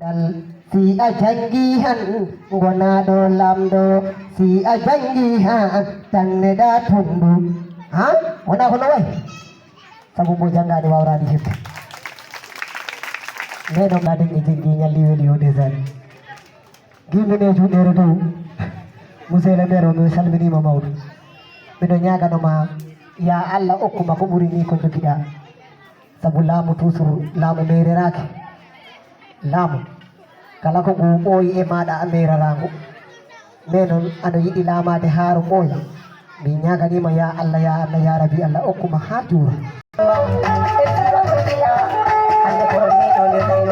dal si a jangihan gonaɗo lamɗo si a jangihan tanne ɗa tondu ha wona hono way sabu mo jangaɗe wawrani hepta neno gaden e jeggi ñalli weeli yo desani gimine juuɗere dow monsieur le maire o mi salminima mawɗo miɗo ñaganoma ya Allah okkuma ko ɓuri ni ko jogiɗa sabu laamu toujours laamu meyrerake laamu kala ko ngu ɓooyi e maɗa a meyrarango mais noon aɗa yiɗi laamade haaro ɓooya mi ñaganima ya Allah ya Rabbi Allah okkuma ha juura hande ko meɗo le tawi